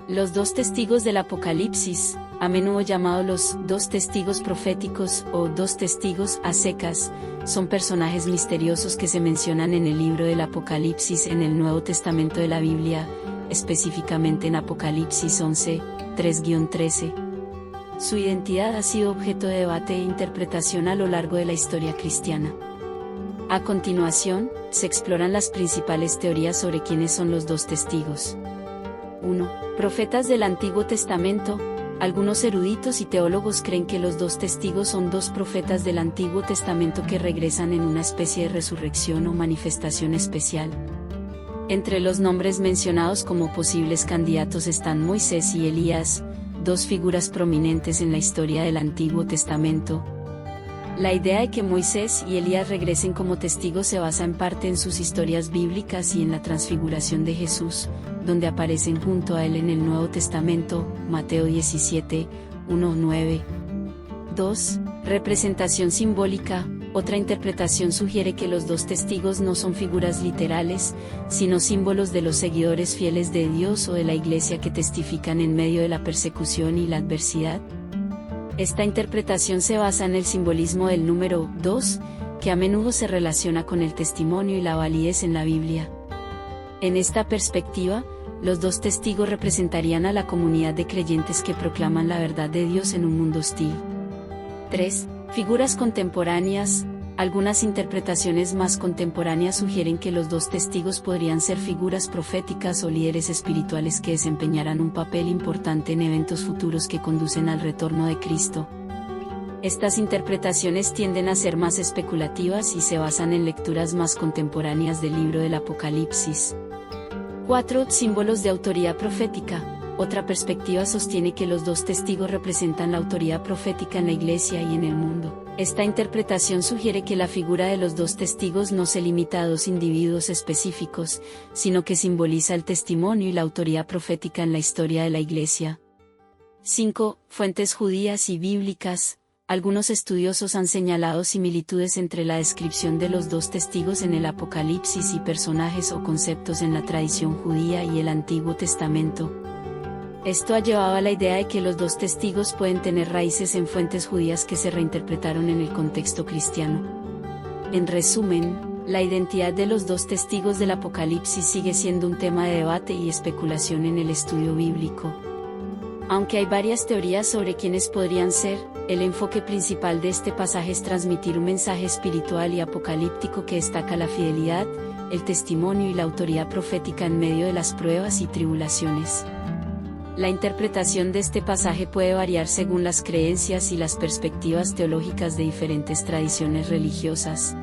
Los dos testigos del Apocalipsis, a menudo llamados los dos testigos proféticos o dos testigos a secas, son personajes misteriosos que se mencionan en el libro del Apocalipsis en el Nuevo Testamento de la Biblia, específicamente en Apocalipsis 11, 3-13. Su identidad ha sido objeto de debate e interpretación a lo largo de la historia cristiana. A continuación, se exploran las principales teorías sobre quiénes son los dos testigos. 1. Profetas del Antiguo Testamento. Algunos eruditos y teólogos creen que los dos testigos son dos profetas del Antiguo Testamento que regresan en una especie de resurrección o manifestación especial. Entre los nombres mencionados como posibles candidatos están Moisés y Elías, dos figuras prominentes en la historia del Antiguo Testamento. La idea de que Moisés y Elías regresen como testigos se basa en parte en sus historias bíblicas y en la transfiguración de Jesús, donde aparecen junto a él en el Nuevo Testamento, Mateo 17, 1-9. 2. Representación simbólica. Otra interpretación sugiere que los dos testigos no son figuras literales, sino símbolos de los seguidores fieles de Dios o de la Iglesia que testifican en medio de la persecución y la adversidad. Esta interpretación se basa en el simbolismo del número 2, que a menudo se relaciona con el testimonio y la validez en la Biblia. En esta perspectiva, los dos testigos representarían a la comunidad de creyentes que proclaman la verdad de Dios en un mundo hostil. 3. Figuras contemporáneas. Algunas interpretaciones más contemporáneas sugieren que los dos testigos podrían ser figuras proféticas o líderes espirituales que desempeñarán un papel importante en eventos futuros que conducen al retorno de Cristo. Estas interpretaciones tienden a ser más especulativas y se basan en lecturas más contemporáneas del libro del Apocalipsis. 4. Símbolos de autoridad profética. Otra perspectiva sostiene que los dos testigos representan la autoridad profética en la Iglesia y en el mundo. Esta interpretación sugiere que la figura de los dos testigos no se limita a dos individuos específicos, sino que simboliza el testimonio y la autoridad profética en la historia de la Iglesia. 5. Fuentes judías y bíblicas. Algunos estudiosos han señalado similitudes entre la descripción de los dos testigos en el Apocalipsis y personajes o conceptos en la tradición judía y el Antiguo Testamento. Esto ha llevado a la idea de que los dos testigos pueden tener raíces en fuentes judías que se reinterpretaron en el contexto cristiano. En resumen, la identidad de los dos testigos del Apocalipsis sigue siendo un tema de debate y especulación en el estudio bíblico. Aunque hay varias teorías sobre quiénes podrían ser, el enfoque principal de este pasaje es transmitir un mensaje espiritual y apocalíptico que destaca la fidelidad, el testimonio y la autoridad profética en medio de las pruebas y tribulaciones. La interpretación de este pasaje puede variar según las creencias y las perspectivas teológicas de diferentes tradiciones religiosas.